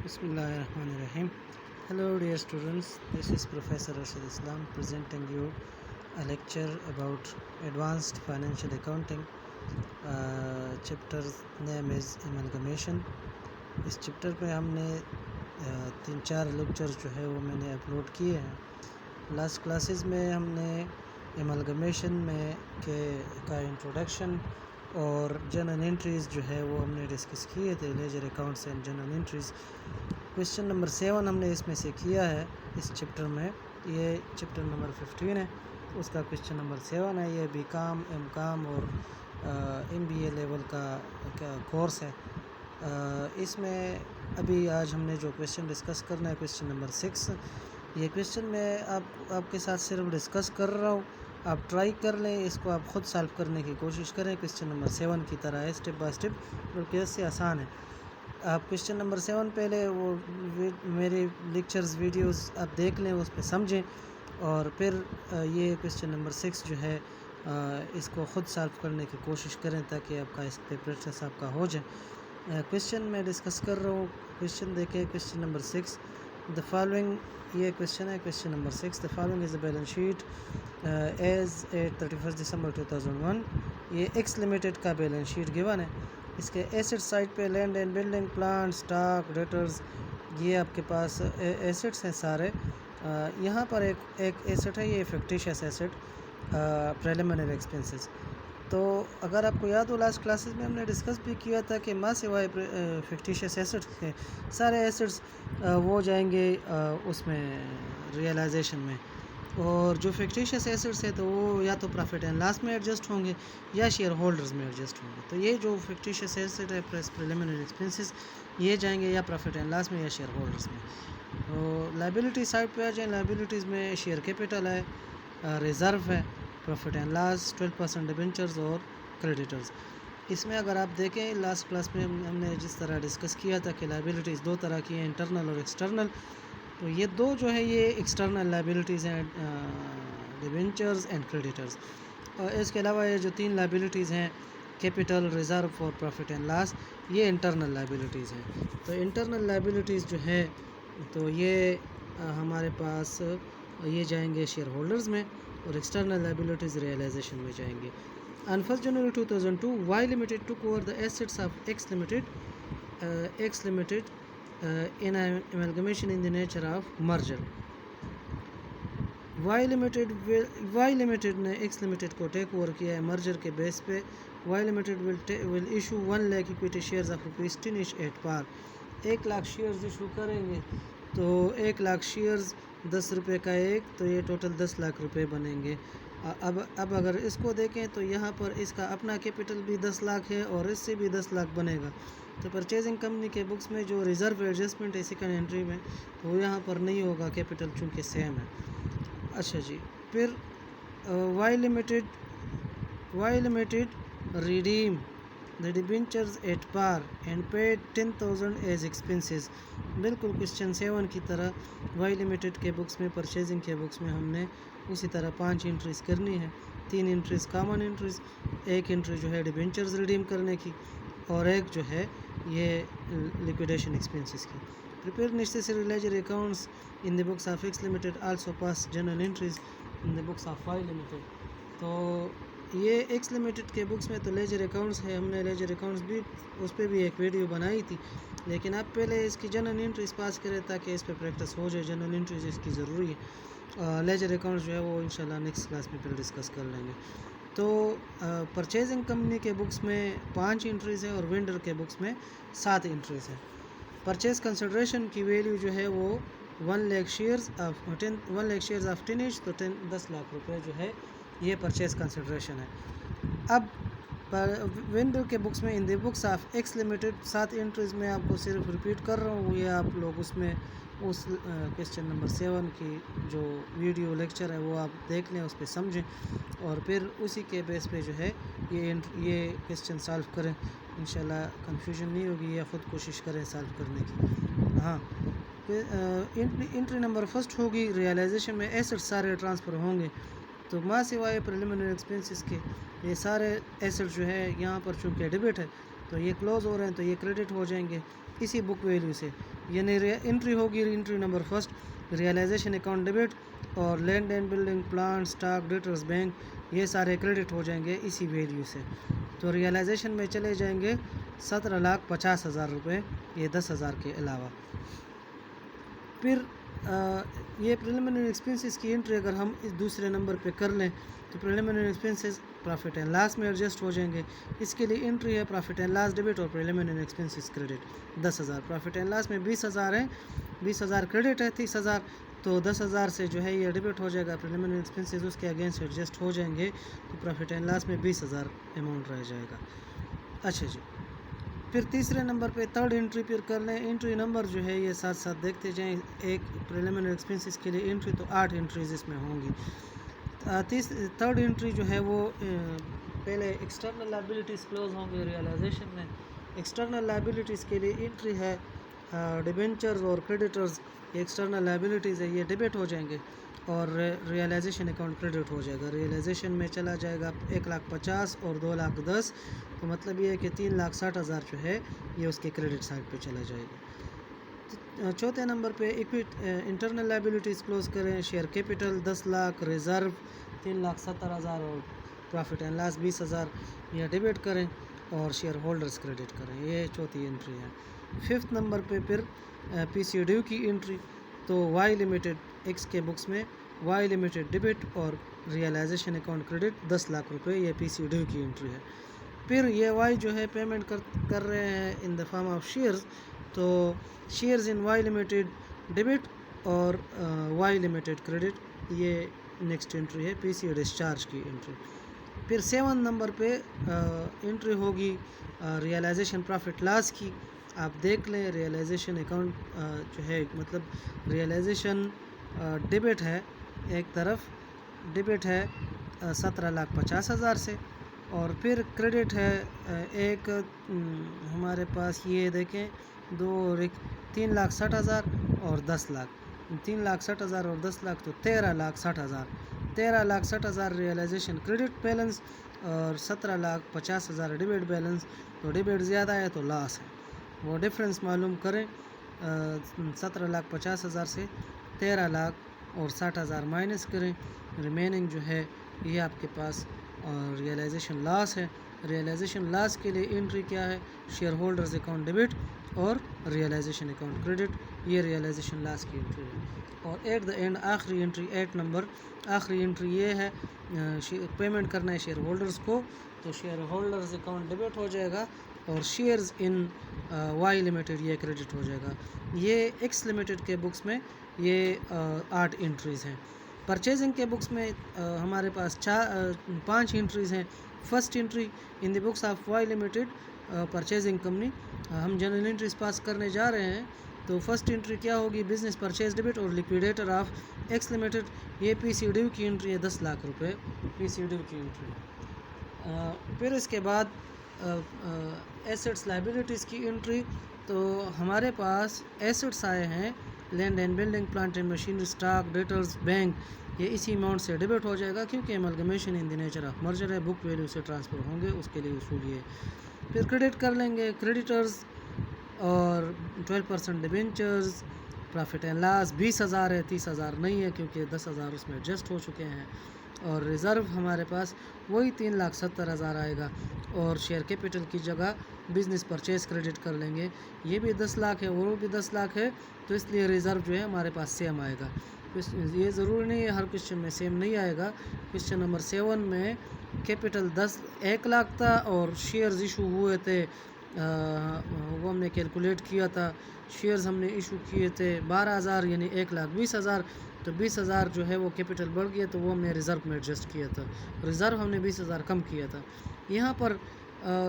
Bismillahirrahmanirrahim. Hello dear students, this is Professor Rashid Islam presenting you a lecture about advanced financial accounting. Chapter's name is amalgamation. اس chapter پہ ہم نے 3-4 lectures جو ہے وہ میں نے اپلوڈ کیے ہیں. لاسٹ کلاسز میں ہم نے ایملگمیشن میں کا انٹروڈکشن اور جنرل انٹریز جو ہے وہ ہم نے ڈسکس کیے تھے, ledger accounts and general entries. Question number 7 ہم نے اس میں سے کیا ہے اس چپٹر میں. یہ چپٹر نمبر 15 ہے, اس کا کویشچن نمبر 7 ہے. یہ بی کام, ایم کام اور ایم بی اے لیول کا کورس ہے. اس میں ابھی آج ہم نے جو کویشچن ڈسکس کرنا ہے کویشچن نمبر 6. یہ کویشچن میں آپ کے ساتھ صرف ڈسکس کر رہا ہوں, آپ ٹرائی کر لیں, اس کو آپ خود سالو کرنے کی کوشش کریں. کویشچن نمبر 7 کی طرح ہے, اسٹیپ بائی اسٹیپ, بلکہ اس سے آسان ہے. آپ کویشچن نمبر 7 پہلے وہ میرے لیکچرز ویڈیوز آپ دیکھ لیں, اس پہ سمجھیں, اور پھر یہ کویشچن نمبر 6 جو ہے اس کو خود سالو کرنے کی کوشش کریں تاکہ آپ کا اس پہ پریکٹس آپ کا ہو جائے. کویشچن میں ڈسکس کر رہا ہوں. کویشچن دیکھیں, کویشچن نمبر 6. دا فالوئنگ, یہ کویشچن ہے question number 6. The following is the balance sheet as at 31 December 2001. یہ ایکس لمیٹڈ کا بیلنس شیٹ گیون ہے. اس کے ایسٹ سائڈ پہ land and building, plant, stock, debtors, یہ آپ کے پاس ایسٹس ہیں سارے. یہاں پر ایک ایسٹ ہے, یہ فکٹیشیس ایسٹ, پریلیمنری ایکسپنسز. تو اگر آپ کو یاد ہو لاسٹ کلاسز میں ہم نے ڈسکس بھی کیا تھا کہ ماں سوائے فکٹیشیس ایسٹس کے سارے ایسٹس وہ جائیں گے اس میں ریئلائزیشن میں, اور جو فکٹیشیس ایسٹس ہے تو وہ یا تو پروفٹ اینڈ لاس میں ایڈجسٹ ہوں گے یا شیئر ہولڈرز میں ایڈجسٹ ہوں گے. تو یہ جو فکٹیشیس ایسٹ ہے پریلیمنری ایکسپنسز, یہ جائیں گے یا پروفٹ اینڈ لاس میں یا شیئر ہولڈرز میں. تو لائبلٹی سائڈ پہ آ جائیں. لائبلٹیز میں شیئر کیپٹل ہے, ریزرو ہے, پروفٹ اینڈ لاس, 12% ڈیبنچرز اور کریڈیٹرز. اس میں اگر آپ دیکھیں لاسٹ کلاس میں ہم نے جس طرح ڈسکس کیا تھا کہ لائبلٹیز 2 طرح کی ہیں, انٹرنل اور ایکسٹرنل. تو یہ 2 جو ہے یہ ایکسٹرنل لائبلٹیز ہیں, ڈیبنچرز اینڈ کریڈیٹرز. اور اس کے علاوہ یہ جو 3 لائبلٹیز ہیں, کیپٹل, ریزرو اور پروفٹ اینڈ لاس, یہ انٹرنل لائبلٹیز ہیں. تو انٹرنل لائبلٹیز جو ہے تو یہ ہمارے پاس یہ جائیں گے شیئر ہولڈرز میں, اور ایکسٹرنل لائبلٹیز ریئلائزیشن میں جائیں گے. On 1st January 2002, Y Limited took over the assets of X Limited in an amalgamation in the nature of merger. Y Limited نے X Limited کو ٹیک اوور کیا ہے merger کے بیس پہ. Y Limited will issue 1 lakh equity shares of rupees 10 each at par. 1 lakh shares issue کریں گے, تو 1 lakh shares 10 روپے کا ایک, تو یہ ٹوٹل 10 لاکھ روپے بنیں گے. اب اگر اس کو دیکھیں تو یہاں پر اس کا اپنا کیپٹل بھی 10 لاکھ ہے اور اس سے بھی 10 لاکھ بنے گا. تو پرچیزنگ کمپنی کے بکس میں جو ریزرو ایڈجسٹمنٹ ہے سیکنڈ انٹری میں, تو وہ یہاں پر نہیں ہوگا, کیپٹل چونکہ سیم ہے. اچھا جی, پھر Y limited redeem the debentures at par and paid 10,000 as expenses. بالکل کویشچن 7 کی طرح وائی لمیٹڈ کے بکس میں, پرچیزنگ کے بکس میں ہم نے اسی طرح 5 انٹریز کرنی ہے. 3 انٹریز کامن انٹریز, 1 انٹری جو ہے ڈیبنچرز ریڈیم کرنے کی, اور 1 جو ہے یہ لیکویڈیشن ایکسپنسز کی. Prepare necessary ledger accounts in the books of X Limited, also pass journal entries in the books of Y Limited. تو یہ ایکس لمیٹڈ کے بکس میں تو لیجر اکاؤنٹس ہے, ہم نے لیجر اکاؤنٹس بھی اس پہ بھی ایک ویڈیو بنائی تھی, لیکن اب پہلے اس کی جنرل انٹریز پاس کرے تاکہ اس پہ پریکٹس ہو جائے. جنرل انٹریز اس کی ضروری ہے. لیجر اکاؤنٹس جو ہے وہ انشاءاللہ نیکسٹ کلاس میں پھر ڈسکس کر لیں گے. تو پرچیزنگ کمپنی کے بکس میں 5 انٹریز ہیں اور وینڈر کے بکس میں 7 انٹریز ہیں. پرچیز کنسیڈریشن کی ویلیو جو ہے وہ 1 lakh شیئرز آف 10 ایچ, تو 10 لاکھ روپے جو ہے یہ پرچیز کنسیڈریشن ہے. اب وینڈر کے بکس میں in the books of X limited 7 entries میں آپ کو صرف ریپیٹ کر رہا ہوں, یہ آپ لوگ اس میں اس کویشچن نمبر 7 کی جو ویڈیو لیکچر ہے وہ آپ دیکھ لیں, اس پہ سمجھیں, اور پھر اسی کے بیس پہ جو ہے یہ کویشچن سالو کریں. انشاءاللہ کنفیوژن نہیں ہوگی, یا خود کوشش کریں سالو کرنے کی. ہاں, انٹری نمبر 1 ہوگی ریئلائزیشن میں ایسٹ سارے ٹرانسفر ہوں گے. تو ماں سوائے پریلیمنری ایکسپنسز کے یہ سارے ایسٹ جو ہے یہاں پر چونکہ ڈیبٹ ہے تو یہ کلوز ہو رہے ہیں, تو یہ کریڈٹ ہو جائیں گے. इसी बुक वैल्यू से, यानी एंट्री होगी entry number first realisation account debit, और land and building plant stock debtors bank ये सारे क्रेडिट हो जाएंगे इसी वैल्यू से। तो रियलाइजेशन में चले जाएंगे 17,50,000 रुपये, ये 10,000 के अलावा। फिर ये प्रिलिमिनरी एक्सपेंसेस की एंट्री अगर हम इस दूसरे नंबर पे कर लें तो preliminary expenses profit and loss में एडजस्ट हो जाएंगे। इसके लिए एंट्री है प्रॉफिट एंड लॉस डेबिट और preliminary expenses credit 10,000। Profit and loss में 20,000 है, 20,000 क्रेडिट है 30,000, तो 10,000 से जो है ये डेबिट हो जाएगा, प्रिलिमिनरी एक्सपेंसेस उसके अगेंस्ट एडजस्ट हो जाएंगे, तो प्रॉफिट एंड लॉस में 20,000 अमाउंट रह जाएगा। अच्छा जी, फिर तीसरे नंबर पे थर्ड एंट्री फिर कर लें। एंट्री नंबर जो है ये साथ साथ देखते जाएं, एक प्रिलिमिनरी एक्सपेंसेस के लिए एंट्री तो 8 एंट्रीज इसमें होंगी। थर्ड एंट्री जो है वो पहले एक्सटर्नल लायबिलिटीज़ क्लोज होंगे रियलाइजेशन में। एक्सटर्नल लायबिलिटीज़ के लिए एंट्री है डिबेंचर्स और क्रेडिटर्स, ये एक्सटर्नल लायबिलिटीज़ है, ये डेबिट हो जाएंगे और रियलाइजेशन अकाउंट क्रेडिट हो जाएगा। रियलाइजेशन में चला जाएगा 1,50,000 और 2,10,000, तो मतलब ये है कि 3,60,000 जो है ये उसके क्रेडिट साइड पे चला जाएगा। चौथे नंबर पे इंटरनल लायबिलिटीज़ क्लोज करें। शेयर कैपिटल 10 लाख, रिज़र्व 3,70,000 और प्रॉफिट एंड लॉस 20,000 यह डेबिट करें और शेयर होल्डर्स क्रेडिट करें, ये चौथी एंट्री है। फिफ्थ नंबर पे फिर पीसी ड्यू की एंट्री, तो वाई लिमिटेड एक्स के बुक्स में वाई लिमिटेड डेबिट और रियलाइजेशन अकाउंट क्रेडिट 10 लाख रुपए, ये पीसी ड्यू की एंट्री है। फिर ये वाई जो है पेमेंट कर रहे हैं in the form of shares, तो shares in Y limited debit और वाई लिमिटेड क्रेडिट, ये नेक्स्ट एंट्री है पीसी डिस्चार्ज की एंट्री। फिर 7 नंबर पे एंट्री होगी रियलाइजेशन प्रॉफिट लॉस की। आप देख लें रियलाइजेशन अकाउंट जो है, मतलब रियलाइजेशन डेबिट है, एक तरफ डेबिट है 17,50,000 से, और फिर क्रेडिट है एक हमारे पास ये देखें 3,60,000 और 10 लाख, 3,60,000 और 10 लाख, तो 13,60,000, 13,60,000 रियलाइजेशन क्रेडिट बैलेंस और 17,50,000 डेबिट बैलेंस। तो डेबिट ज़्यादा है तो लॉस है, वो डिफरेंस मालूम करें। 17,50,000 से 13,60,000 माइनस करें, रिमेनिंग जो है ये आपके पास रियलाइजेशन लॉस है। रियलाइजेशन लॉस के लिए एंट्री क्या है, शेयर होल्डर्स अकाउंट डेबिट और रियलाइजेशन अकाउंट क्रेडिट, ये रियलाइजेशन लॉस की एंट्री है। और एट द एंड आखिरी एंट्री 8 नंबर आखिरी एंट्री ये है पेमेंट करना है शेयर होल्डर्स को, तो शेयर होल्डर्स अकाउंट डेबिट हो जाएगा और शेयर्स इन वाई लिमिटेड ये क्रेडिट हो जाएगा। ये एक्स लिमिटेड के बुक्स में ये 8 एंट्रीज़ हैं। परचेजिंग के बुक्स में हमारे पास 5 एंट्रीज़ हैं। First entry in the books of Y limited purchasing company, हम जनरल एंट्रीज पास करने जा रहे हैं। तो फर्स्ट एंट्री क्या होगी, बिजनेस परचेज डेबिट और लिक्विडेटर ऑफ एक्स लिमिटेड, ये पीसी ड्यू की एंट्री है 10 लाख रुपए पीसी ड्यू की एंट्री। फिर इसके बाद एसेट्स लायबिलिटीज़ की एंट्री, तो हमारे पास एसेट्स आए हैं land and building plant and machinery stock debtors bank, ये इसी अमाउंट से डेबिट हो जाएगा क्योंकि amalgamation in the nature of merger है, बुक वैल्यू से ट्रांसफ़र होंगे, उसके लिए उसूल ये। फिर क्रेडिट कर लेंगे क्रेडिटर्स और 12% डिबेंचर्स, प्रॉफिट एंड लॉस 20,000 है, 30,000 नहीं है क्योंकि 10,000 उसमें एडजस्ट हो चुके हैं। और रिज़र्व हमारे पास वही 3,70,000 आएगा, और शेयर कैपिटल की जगह बिज़नेस परचेज क्रेडिट कर लेंगे, ये भी 10 लाख है और वो भी 10 लाख है, तो इसलिए रिज़र्व जो है हमारे पास सेम आएगा। ये ज़रूरी नहीं है हर क्वेश्चन में सेम नहीं आएगा। क्वेश्चन नंबर 7 में कैपिटल 1 लाख था और शेयर्स इशू हुए थे, वो हमने कैलकुलेट किया था, शेयर्स हमने इशू किए थे 12,000 यानी 1,20,000, तो 20,000 जो है वो कैपिटल बढ़ गया, तो वो हमने रिज़र्व में एडजस्ट किया था, रिज़र्व हमने 20,000 कम किया था। यहाँ पर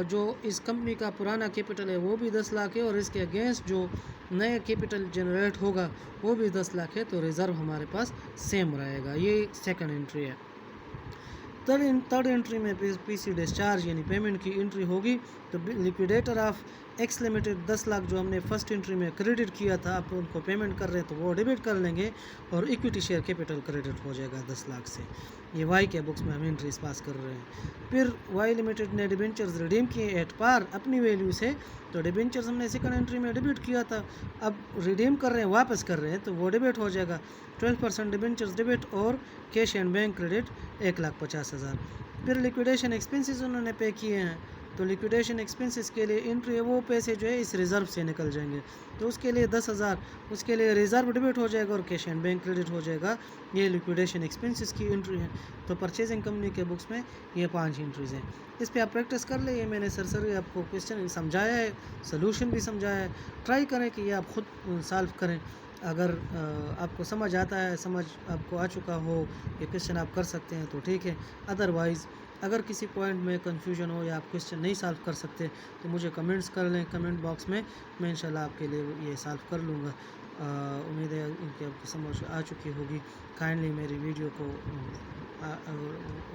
जो इस कंपनी का पुराना कैपिटल है वो भी 10 लाख है और इसके अगेंस्ट जो नया कैपिटल जनरेट होगा वो भी 10 लाख है, तो रिज़र्व हमारे पास सेम रहेगा। ये सेकंड एंट्री है। थर्ड एंट्री में पीसी डिस्चार्ज यानी पेमेंट की एंट्री होगी, तो liquidator of X limited 10 lakh जो हमने फर्स्ट एंट्री में क्रेडिट किया था, आप उनको पेमेंट कर रहे हैं तो वो डेबिट कर लेंगे और इक्विटी शेयर कैपिटल क्रेडिट हो जाएगा 10 लाख से। ये वाई के बुक्स में हम एंट्रीज पास कर रहे हैं। फिर वाई लिमिटेड ने डिबेंचर्स रिडीम किए एट पार अपनी वैल्यू से, तो डिबेंचर्स हमने सेकंड एंट्री में डेबिट किया था, अब रिडीम कर रहे हैं, वापस कर रहे हैं, तो वो डेबिट हो जाएगा। 12% डिबेंचर्स डेबिट और कैश एंड बैंक क्रेडिट 1,50,000। फिर लिक्विडेशन एक्सपेंसेस उन्होंने पे किए हैं, तो लिक्विडेशन एक्सपेंसेस के लिए एंट्री वो पैसे जो है इस रिज़र्व से निकल जाएंगे, तो उसके लिए 10,000 उसके लिए रिज़र्व डेबिट हो जाएगा और कैश एंड बैंक क्रेडिट हो जाएगा। ये लिक्विडेशन एक्सपेंसेस की एंट्री है। तो परचेजिंग कंपनी के बुक्स में ये 5 एंट्रीज़ हैं। इस पे आप प्रैक्टिस कर ले। ये मैंने सरसरी आपको क्वेश्चन समझाया है, सोल्यूशन भी समझाया है। ट्राई करें कि ये आप खुद सॉल्व करें। अगर आपको समझ आता है, समझ आपको आ चुका हो, ये क्वेश्चन आप कर सकते हैं तो ठीक है। अदरवाइज़ अगर किसी पॉइंट में कन्फ्यूजन हो या आप क्वेश्चन नहीं सॉल्व कर सकते तो मुझे कमेंट्स कर लें कमेंट बॉक्स में, मैं इंशाल्लाह आपके लिए ये सॉल्व कर लूँगा। उम्मीद है कि आपको समझ आ चुकी होगी। काइंडली मेरी वीडियो को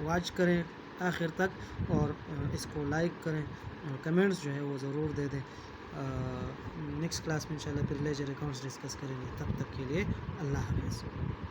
वॉच करें आखिर तक और इसको लाइक करें और कमेंट्स जो है वो ज़रूर दे दें। नेक्स्ट क्लास में इंशाल्लाह फिर लेजर अकाउंट्स डिस्कस करेंगे। तब तक के लिए अल्लाह हाफ़िज़।